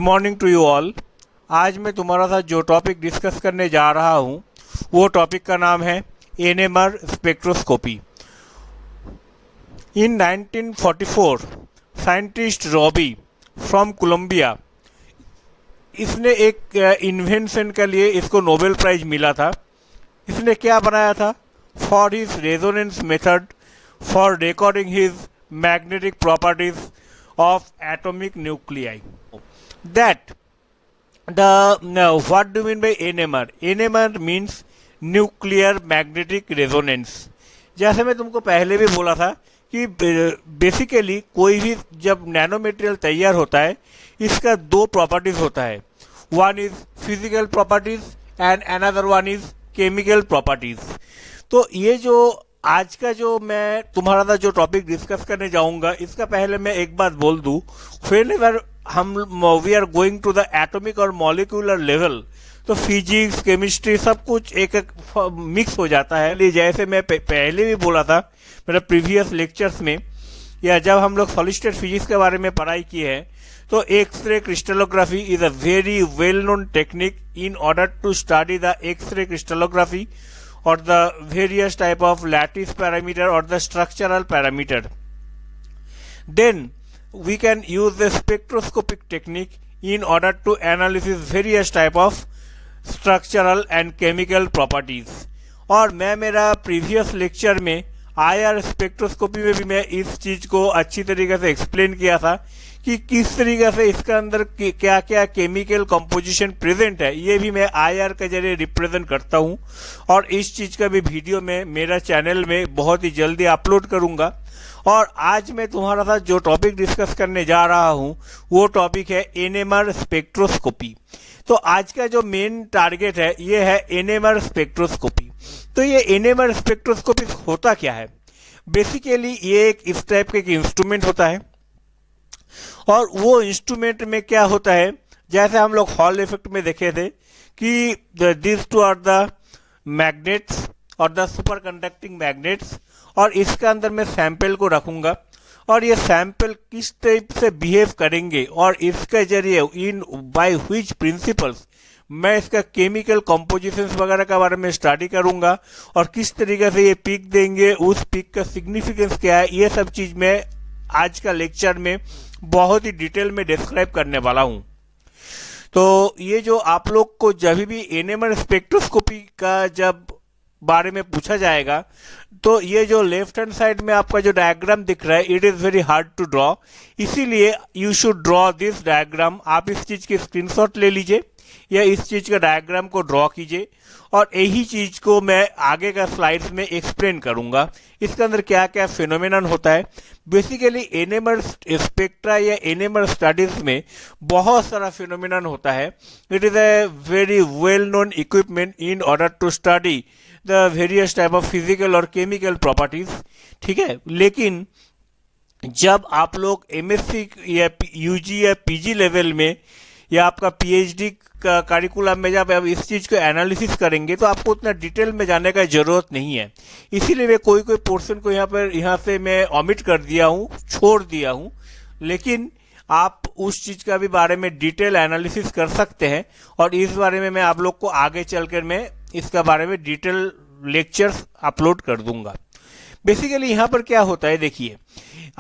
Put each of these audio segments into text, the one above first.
Morning to you all. आज मैं तुम्हारा साथ जो टॉपिक डिस्कस करने जा रहा हूँ वो टॉपिक का नाम है NMR spectroscopy. In 1944 scientist Rabi from Columbia, इसने एक इन्वेंशन के लिए इसको नोबेल प्राइज मिला था। इसने क्या बनाया था? For his resonance method for recording his magnetic properties of atomic nuclei. That what do you mean by NMR? NMR means nuclear magnetic resonance. जैसे मैं तुमको पहले भी बोला था कि बेसिकली कोई भी जब नैनो मटेरियल तैयार होता है इसका दो प्रॉपर्टीज होता है, one is physical properties and another one is chemical properties. तो ये जो आज का जो मैं तुम्हारा साथ जो टॉपिक डिस्कस करने जाऊंगा इसका पहले मैं एक बात बोल दूं, whenever we are going to the atomic और मॉलिक्यूलर लेवल तो फिजिक्स केमिस्ट्री सब कुछ एक मिक्स हो जाता है। जैसे मैं पहले भी बोला था मेरा प्रीवियस लेक्चर्स में, या जब हम लोग सॉलिड स्टेट फिजिक्स के बारे में पढ़ाई की है, तो x ray crystallography is a very well known technique in order to study the x ray crystallography or the various type of lattice parameter or the structural parameter. Then we can use the spectroscopic technique in order to analyze various type of structural and chemical properties. और मैं मेरा previous lecture में IR spectroscopy में भी मैं इस चीज को अच्छी तरीके से एक्सप्लेन किया था कि किस तरीके से इसका अंदर क्या क्या केमिकल कंपोजिशन प्रेजेंट है, ये भी मैं आईआर के जरिए रिप्रेजेंट करता हूँ। और इस चीज का भी वीडियो में मेरा चैनल में बहुत ही जल्दी अपलोड करूंगा। और आज मैं तुम्हारा साथ जो टॉपिक डिस्कस करने जा रहा हूँ वो टॉपिक है एनएमआर स्पेक्ट्रोस्कोपी। तो आज का जो मेन टारगेट है ये है एनएमआर स्पेक्ट्रोस्कोपी। तो ये एनएमआर स्पेक्ट्रोस्कोपी होता क्या है? बेसिकली ये एक इस टाइप का एक इंस्ट्रूमेंट होता है, और वो इंस्ट्रूमेंट में क्या होता है, जैसे हम लोग हॉल इफेक्ट में देखे थे कि this two are the magnets और द सुपर कंडक्टिंग मैग्नेट्स, और इसके अंदर मैं सैंपल को रखूंगा और ये सैंपल किस टाइप से बिहेव करेंगे और इसके जरिए इन बाय व्हिच प्रिंसिपल्स मैं इसका केमिकल कंपोजिशन वगैरह के बारे में स्टडी करूंगा, और किस तरीके से ये पीक देंगे, उस पीक का सिग्निफिकेंस क्या है, ये सब चीज मैं आज का लेक्चर में बहुत ही डिटेल में डिस्क्राइब करने वाला हूं। तो ये जो आप लोग को जब भी एनएमआर स्पेक्ट्रोस्कोपी का जब बारे में पूछा जाएगा तो ये जो लेफ्ट हैंड साइड में आपका जो डायग्राम दिख रहा है it is very hard to draw, इसीलिए you should draw this diagram. आप इस चीज की स्क्रीनशॉट ले लीजिए या इस चीज का डायग्राम को ड्रॉ कीजिए, और यही चीज को मैं आगे का स्लाइड्स में एक्सप्लेन करूंगा इसके अंदर क्या क्या फिनोमेनन होता है। बेसिकली एनएमआर स्पेक्ट्रा या एनएमआर स्टडीज में बहुत सारा फिनोमेनन होता है। It is a very well known equipment in order to study the various type of physical और केमिकल प्रॉपर्टीज, ठीक है। लेकिन जब आप लोग एमएससी या यूजी या पीजी लेवल में या आपका पीएचडी का करिकुलम में जब आप इस चीज को एनालिसिस करेंगे तो आपको उतना डिटेल में जाने का जरूरत नहीं है। इसीलिए मैं कोई कोई पोर्शन को यहाँ से मैं ऑमिट कर दिया हूँ, छोड़ दिया हूँ, लेकिन आप उस चीज का भी बारे में डिटेल एनालिसिस कर सकते हैं, और इस बारे में मैं आप लोग को आगे चलकर मैं इसका बारे में डिटेल लेक्चर्स अपलोड कर दूंगा। बेसिकली यहाँ पर क्या होता है, देखिए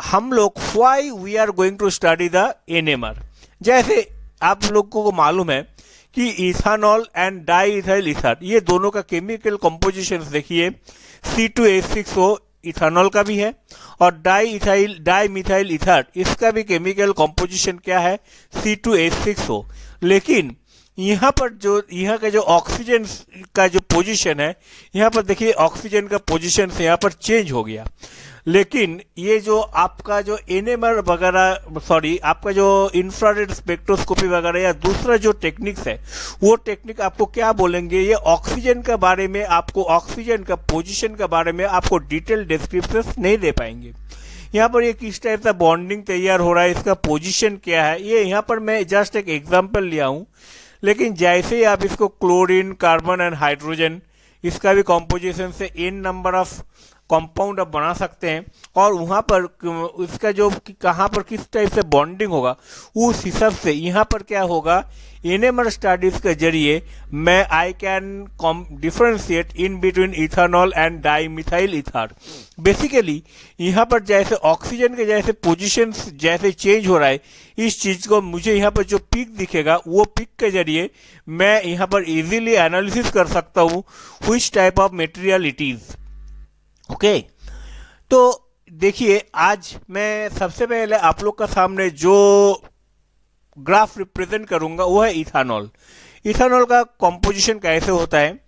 हम लोग why we are going to study the NMR. जैसे आप लोगों को मालूम है कि ethanol and diethyl ether ये दोनों का केमिकल कंपोजिशन देखिए, C2H6O इथानॉल का भी है, और डाई मिथाइल ईथर इसका भी केमिकल कंपोजिशन क्या है, C2H6O। लेकिन यहाँ पर जो यहाँ का जो ऑक्सीजन का जो पोजीशन है, यहाँ पर देखिए ऑक्सीजन का पोजीशन से यहाँ पर चेंज हो गया। लेकिन ये जो आपका जो एनएमआर वगैरह आपका जो इंफ्रारेड स्पेक्ट्रोस्कोपी वगैरह या दूसरा जो टेक्निक्स है वो टेक्निक आपको क्या बोलेंगे, ये ऑक्सीजन के बारे में आपको ऑक्सीजन का पोजीशन के बारे में आपको डिटेल डिस्क्रिप्शन नहीं दे पाएंगे। यहाँ पर ये किस टाइप का बॉन्डिंग तैयार हो रहा है, इसका पोजीशन क्या है, ये यहाँ पर मैं जस्ट एक एग्जाम्पल लिया हूँ। लेकिन जैसे ही आप इसको क्लोरीन, कार्बन एंड हाइड्रोजन इसका भी कॉम्पोजिशन से n नंबर ऑफ कंपाउंड आप बना सकते हैं, और वहाँ पर इसका जो कहाँ पर किस टाइप से बॉन्डिंग होगा उस हिसाब से यहाँ पर क्या होगा, एनएमआर स्टडीज के जरिए मैं I can differentiate in between ethanol and dimethyl ether. Basically यहाँ पर जैसे ऑक्सीजन के जैसे पोजीशन जैसे चेंज हो रहा है, इस चीज को मुझे यहाँ पर जो पिक दिखेगा वो पिक के जरिए मैं यहाँ पर इजीली एनालिसिस कर सकता हूँ which type of material it is. Okay, तो देखिए आज मैं सबसे पहले आप लोग का सामने जो ग्राफ रिप्रेजेंट करूंगा वो है इथेनॉल। इथेनॉल का कंपोजिशन कैसे होता है,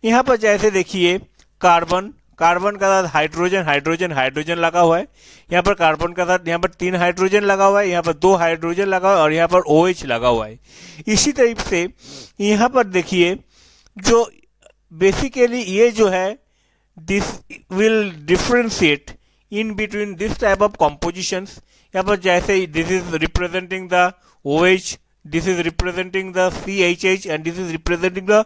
यहाँ पर जैसे देखिए कार्बन, कार्बन का साथ हाइड्रोजन हाइड्रोजन हाइड्रोजन लगा हुआ है, यहाँ पर कार्बन का साथ यहाँ पर 3 हाइड्रोजन लगा हुआ है, यहाँ पर 2 हाइड्रोजन लगा हुआ है और यहाँ पर OH लगा हुआ है। इसी टाइप से यहाँ पर देखिए जो बेसिकली ये जो है this will differentiate in between this type of compositions. यहाँ पर जैसे this is representing the OH, this is representing the CHH and this is representing the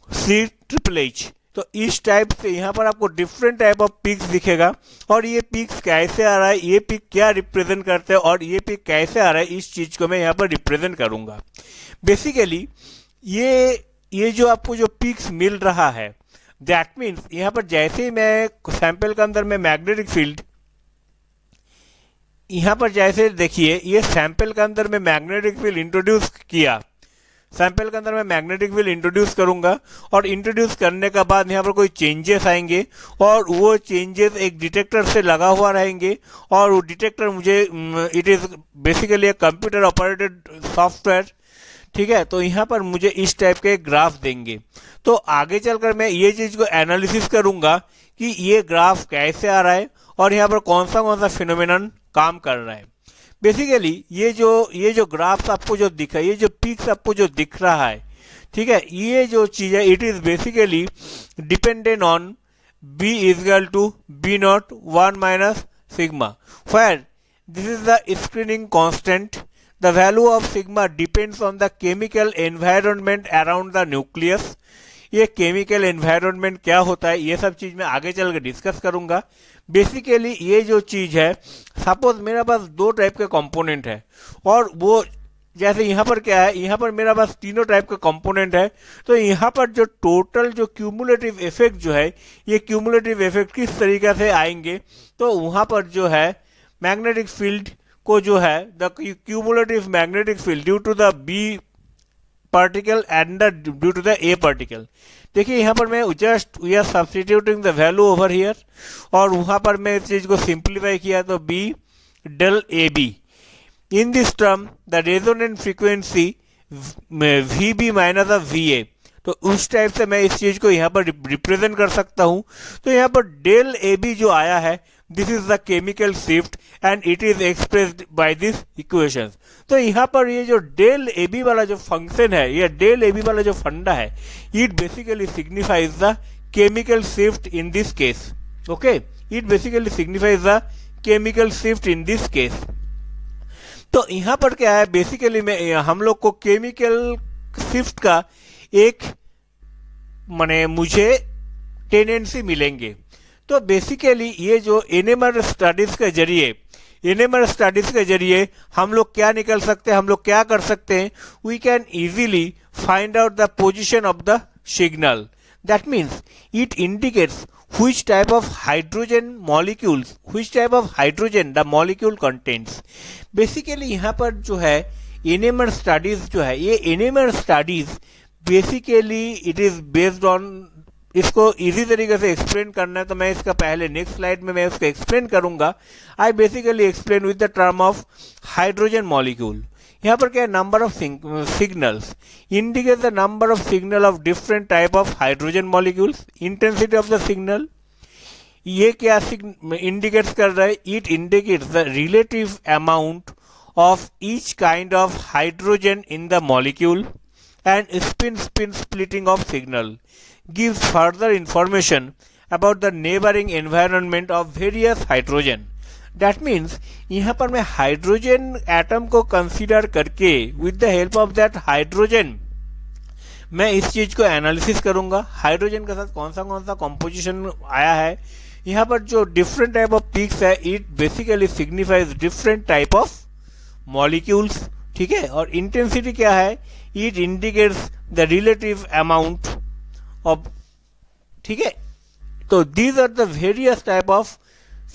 CHHH। तो इस टाइप से यहाँ पर आपको डिफरेंट टाइप ऑफ पिक्स दिखेगा, और ये पिक्स कैसे आ रहा है, ये पिक क्या रिप्रेजेंट करते हैं और ये पिक कैसे आ रहा है, इस चीज को मैं यहाँ पर रिप्रेजेंट करूंगा। बेसिकली ये जो आपको जो पिक्स मिल रहा है, दैट मीन्स यहाँ पर जैसे ही मैं सैंपल के अंदर में मैग्नेटिक फील्ड, यहाँ पर जैसे देखिए ये सैंपल के अंदर में मैग्नेटिक फील्ड इंट्रोड्यूस किया, सैंपल के अंदर मैं मैग्नेटिक फील्ड इंट्रोड्यूस करूंगा, और इंट्रोड्यूस करने के बाद यहाँ पर कोई चेंजेस आएंगे और वो चेंजेस एक डिटेक्टर से लगा हुआ रहेंगे, और वो डिटेक्टर मुझे it is basically a computer operated software, ठीक है। तो यहाँ पर मुझे इस टाइप के ग्राफ देंगे, तो आगे चलकर मैं ये चीज को एनालिसिस करूंगा कि ये ग्राफ कैसे आ रहा है और यहाँ पर कौन सा फिनोमेनन काम कर रहा है। बेसिकली ये जो ग्राफ आपको जो दिख रहा है, ये जो पिक्स आपको जो दिख रहा है, ठीक है, ये जो चीज है it is basically dependent on B equal to B0 1 minus sigma, where this is the screening constant. The value of sigma depends on the chemical environment around the nucleus। ये केमिकल एनवायरनमेंट क्या होता है ये सब चीज मैं आगे चल के डिस्कस करूंगा। बेसिकली ये जो चीज है, सपोज मेरे पास 2 टाइप के कंपोनेंट है, और वो जैसे यहाँ पर क्या है, यहाँ पर मेरा पास तीनों टाइप के कंपोनेंट है, तो यहाँ पर जो टोटल जो क्यूमुलेटिव इफेक्ट जो है, ये क्यूमुलेटिव इफेक्ट किस तरीके से आएंगे, तो वहां पर जो है मैग्नेटिक फील्ड को जो है the cumulative magnetic field due to the B particle and due to the A particle. देखिए यहाँ पर मैं just we are substituting the value over here, और वहां पर मैं इस चीज को सिंप्लीफाई किया तो B del AB। In this term the resonant frequency VB minus of VA, तो उस टाइप से मैं इस चीज को यहाँ पर रिप्रेजेंट कर सकता हूं। तो यहाँ पर डेल AB जो आया है, this is the chemical shift and it is expressed by this equations. तो यहाँ पर ये जो डेल AB वाला जो फंक्शन है, ये डेल AB वाला जो फंडा है, it basically signifies the chemical shift in this case. Okay, it basically signifies the chemical shift in this case. तो यहाँ पर क्या है, बेसिकली में हम लोग को केमिकल शिफ्ट का एक माने मुझे टेंडेंसी मिलेंगे। तो बेसिकली ये जो एनएमआर स्टडीज के जरिए हम लोग क्या निकल सकते हैं, हम लोग क्या कर सकते हैं, we can easily find out the position of the signal. That means it indicates which type of hydrogen molecules, which type of hydrogen the molecule contains। Basically यहाँ पर जो है एनएमआर स्टडीज जो है, ये NMR studies basically it is based on, इसको easy तरीके से एक्सप्लेन करना है तो मैं इसका पहले नेक्स्ट स्लाइड में मैं उसको एक्सप्लेन करूंगा। I basically explain with the term of hydrogen molecule. यहाँ पर क्या है, number of signals indicate the number of signal of different type of hydrogen molecules, intensity of the signal. ये क्या इंडिकेट्स कर रहा है, it indicates the relative amount of each kind of hydrogen in the molecule and spin splitting of signal gives further information about the neighboring environment of various hydrogen। That means यहाँ पर मैं hydrogen atom को consider करके with the help of that hydrogen मैं इस चीज को analysis करूंगा, हाइड्रोजन के साथ कौन सा कॉम्पोजिशन आया है। यहाँ पर जो डिफरेंट टाइप ऑफ पीक्स है, it basically signifies different type of molecules, ठीक है। और इंटेंसिटी क्या है, it indicates the relative amount of, ठीक है। तो these are the various type of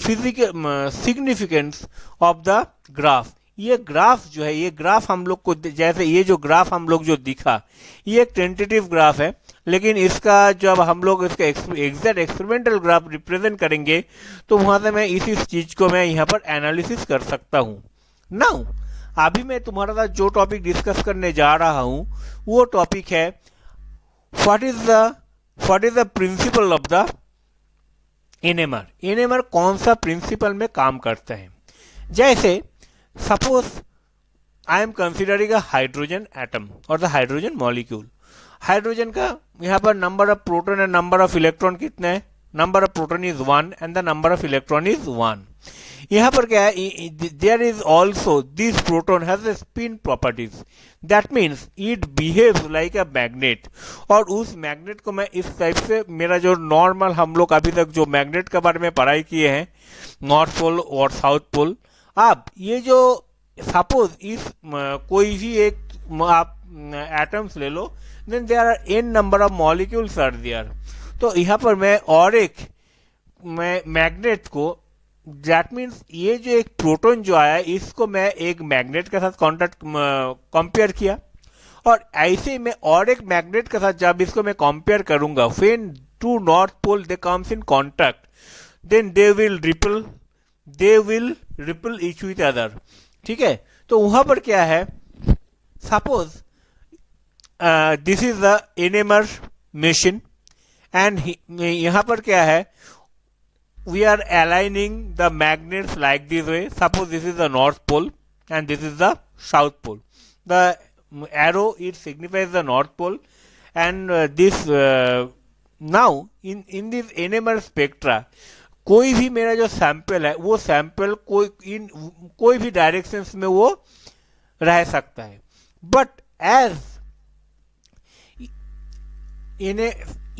physical significance of the graph. ये ग्राफ जो है, ये ग्राफ हम लोग को, जैसे ये जो ग्राफ हम लोग जो दिखा, ये एक टेंटेटिव ग्राफ है, लेकिन इसका जब हम लोग इसका एग्जैक्ट एक्सपेरिमेंटल ग्राफ रिप्रेजेंट करेंगे तो वहां से मैं इस चीज को मैं यहाँ पर एनालिसिस कर सकता हूँ। नाउ अभी मैं तुम्हारा साथ जो टॉपिक डिस्कस करने जा रहा हूँ वो टॉपिक है what is the principle of the NMR. NMR कौन सा प्रिंसिपल में काम करता है। जैसे suppose I am considering a hydrogen atom और द हाइड्रोजन मॉलिक्यूल। हाइड्रोजन का यहाँ पर number of proton and number of electron कितना है, number of proton is 1 and the number of electron is 1। यहाँ पर क्या है, there is also this proton has spin properties, that means it behaves like a magnet. और उस magnet को मैं इस टाइप से, मेरा जो नॉर्मल हम लोग अभी तक जो मैग्नेट के बारे में पढ़ाई किए हैं, नॉर्थ पोल और साउथ पोल, अब ये जो सपोज इस कोई भी एक आप एटम्स ले लो, then there are n number of molecules are there. तो यहाँ पर मैं और एक मैग्नेट को, दैट मीन्स ये जो एक प्रोटॉन जो आया इसको मैं एक मैग्नेट के साथ कंपेयर किया, और ऐसे में और एक मैग्नेट के साथ जब इसको मैं कंपेयर करूंगा, when two north pole they comes in contact, then they will repel each with other, ठीक है। तो वहां पर क्या है, suppose this is the NMR machine and यहां पर क्या है, we are aligning the magnets like this way. Suppose this is the north pole and this is the south pole. The arrow, it signifies the north pole, and this now in this NMR spectra, कोई भी मेरा जो sample है वो sample कोई भी directions में वो रह सकता है, बट एज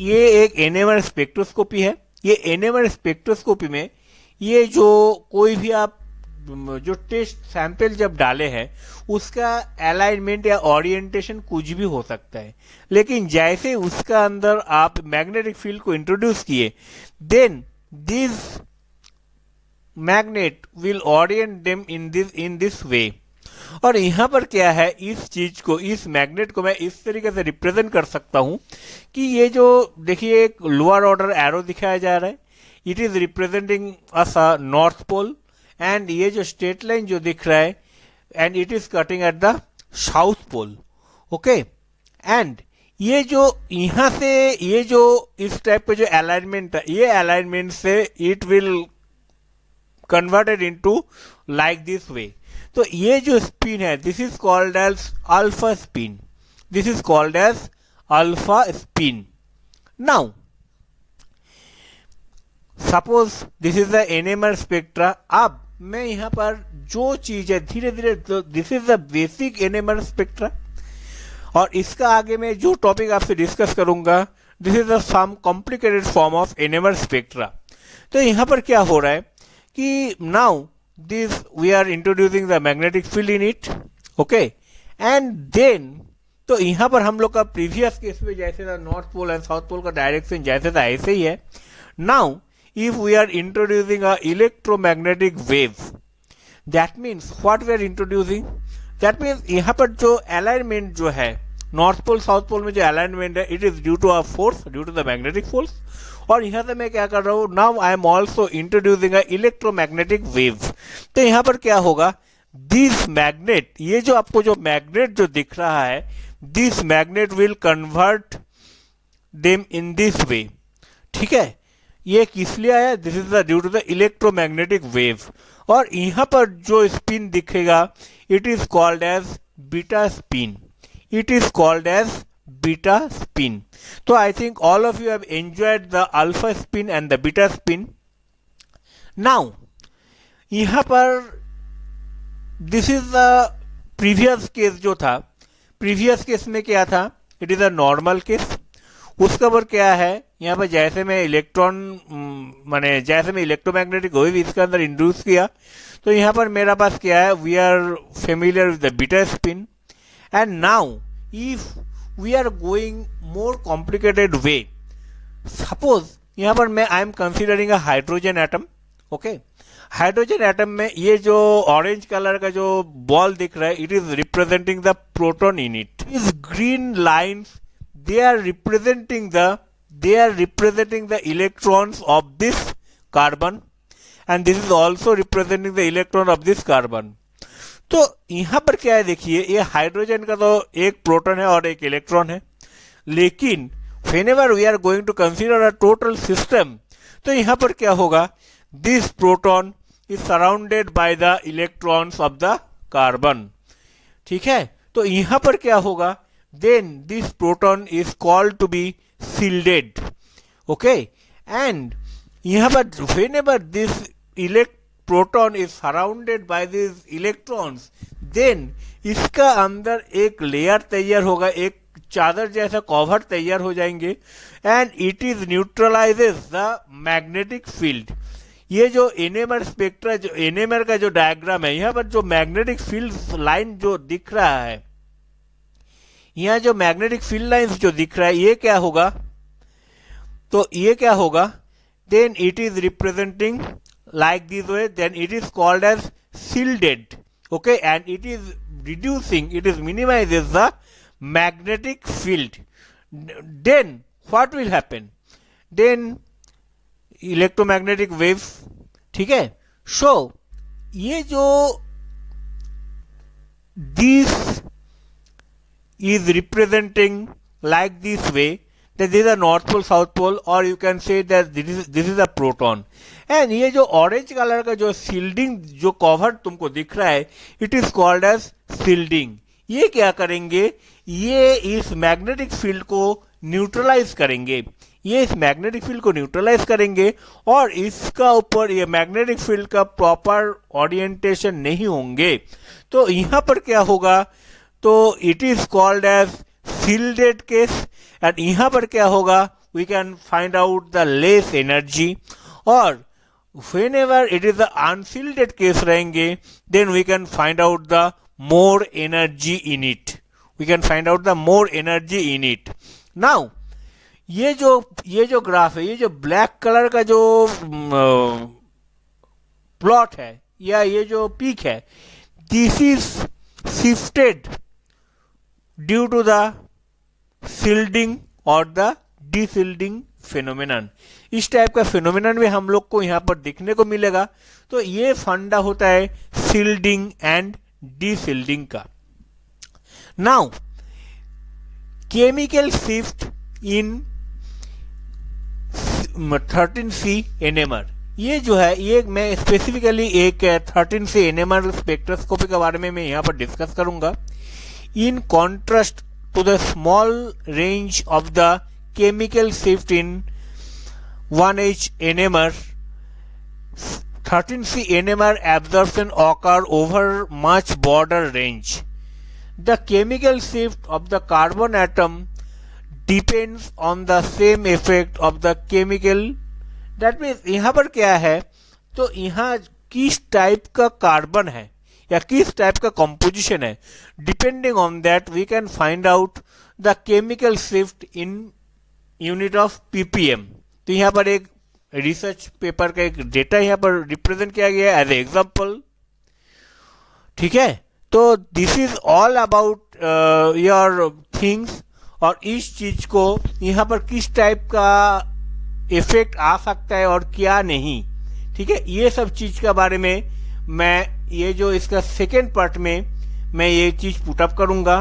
ये एक एनएमआर स्पेक्ट्रोस्कोपी है। ये एनएमआर स्पेक्ट्रोस्कोपी में ये जो कोई भी आप जो टेस्ट सैंपल जब डाले हैं उसका अलाइनमेंट या ओरिएंटेशन कुछ भी हो सकता है, लेकिन जैसे उसका अंदर आप मैग्नेटिक फील्ड को इंट्रोड्यूस किए, then this magnet will orient them in this way. और यहां पर क्या है, इस चीज को, इस मैग्नेट को मैं इस तरीके से रिप्रेजेंट कर सकता हूं कि ये जो देखिए एक लोअर ऑर्डर एरो दिखाया जा रहा है, it is representing us north pole, and ये जो स्ट्रेट लाइन जो दिख रहा है, and it is cutting at the south pole, okay. And ये जो यहां से ये जो इस टाइप का जो अलाइनमेंट है, ये अलाइनमेंट से it will converted into like this way. तो ये जो स्पिन है, this is called as alpha spin, this is called as alpha spin. Now suppose this is the NMR spectra. अब मैं यहां पर जो चीज है धीरे धीरे, this is the basic NMR spectra, और इसका आगे मैं जो टॉपिक आपसे डिस्कस करूंगा, this is the some complicated form of NMR spectra. तो यहां पर क्या हो रहा है कि now this we are introducing the magnetic field in it, okay, and then तो यहाँ पर हम लोग का प्रीवियस केस में जैसे था north pole and south pole का डायरेक्शन जैसे था ऐसे ही है। Now if we are introducing a electromagnetic wave, that means what we are introducing, that means यहाँ पर जो अलाइनमेंट जो है नॉर्थ पोल साउथ पोल में जो अलाइनमेंट है, it is due to a force, due to the magnetic force. और यहां से मैं क्या कर रहा हूं, now I am also introducing a electromagnetic wave. तो यहां पर क्या होगा, दिस मैग्नेट, ये जो आपको जो मैग्नेट जो दिख रहा है, this magnet will convert them in this way, ठीक है। ये किस लिए आया, this is the due to the electromagnetic wave. और यहां पर जो स्पिन दिखेगा, it is called as beta spin, it is called as beta spin. So I think all of you have enjoyed the alpha spin and the beta spin. Now, यहाँ पर this is the previous case जो था, previous case में क्या था, it is a normal case. उसके ऊपर क्या है, यहाँ पर जैसे मैं इलेक्ट्रॉन माने जैसे मैं इलेक्ट्रोमैग्नेटिक वेव इसके अंदर इंड्यूस किया, तो यहाँ पर मेरा पास क्या है, we are familiar with the beta spin. And now if we are going more complicated way, suppose यहाँ पर मैं I am considering a hydrogen atom. Okay, hydrogen atom में ये जो ऑरेंज कलर का जो बॉल दिख रहा है, it is representing the proton in it. इस green lines they are representing the electrons of this carbon, and this is also representing the electron of this carbon। तो यहां पर क्या है, देखिए ये हाइड्रोजन का तो एक प्रोटॉन है और एक इलेक्ट्रॉन है, लेकिन whenever we are going to consider a total system, तो यहां पर क्या होगा, this proton is surrounded by the electrons of the carbon। ठीक है, तो यहां पर क्या होगा, then this proton is called to be shielded। Okay, and यहाँ पर whenever this proton is surrounded by these electrons, then इसका अंदर एक लेयर तैयार होगा, एक चादर जैसा कवर तैयार हो जाएंगे, and it is neutralizes the magnetic field। ये जो एनेमर स्पेक्ट्रा, जो एनेमर का जो डायग्राम है, यहाँ पर जो मैग्नेटिक फील्ड लाइन जो दिख रहा है, यहाँ जो मैग्नेटिक फील्ड लाइंस जो दिख रहा है, ये क्या होगा, तो ये क्या होगा, then it is representing like this way, then it is called as shielded. Okay, and it is reducing, it is minimizes the magnetic field. Then what will happen, then electromagnetic wave. ठीक है, so ये जो this is representing like this way, that this is a north pole south pole, or you can say that this is a proton। and ये जो orange color का जो shielding जो cover तुमको दिख रहा है, it is called as shielding। ये क्या करेंगे, ये इस मैग्नेटिक फील्ड को न्यूट्रलाइज करेंगे, ये इस मैग्नेटिक फील्ड को न्यूट्रलाइज करेंगे, और इसका ऊपर ये मैग्नेटिक फील्ड का प्रॉपर ओरिएंटेशन नहीं होंगे। तो यहाँ पर क्या होगा, तो it is called as shielded case. And यहां पर क्या होगा, we can find out the less energy, और whenever it is the unshielded case रहेंगे, then we can find out the more energy in it, we can find out the more energy in it। now ये जो graph है, ये जो black colour का जो plot है, या ये जो पीक है, this is shifted due to the shielding और द डीशील्डिंग फिनोमिनन। इस टाइप का फिनोमिनन भी हम लोग को यहाँ पर दिखने को मिलेगा। तो ये फंडा होता है शील्डिंग एंड डीशील्डिंग का। नाउ केमिकल शिफ्ट इन 13C एनेमर, ये जो है, ये मैं स्पेसिफिकली एक 13C एनेमर स्पेक्ट्रोस्कोपी के बारे में मैं यहाँ पर डिस्कस करूंगा। In contrast to the small range of the chemical shift in 1H NMR, 13C NMR absorption occur over much broader range। The chemical shift of the carbon atom depends on the same effect of the chemical, that means यहाँ पर क्या है, तो यहाँ किस type का carbon है या किस टाइप का कंपोजिशन है, depending on that we can find out the chemical shift in unit of ppm. तो यहाँ पर एक रिसर्च पेपर का एक डेटा यहाँ पर रिप्रेजेंट किया गया है एज ए एग्जाम्पल। ठीक है, तो this is all about your things, और इस चीज को यहाँ पर किस टाइप का इफेक्ट आ सकता है और क्या नहीं। ठीक है, ये सब चीज के बारे में मैं ये जो इसका सेकेंड पार्ट में मैं ये चीज पुटअप करूंगा।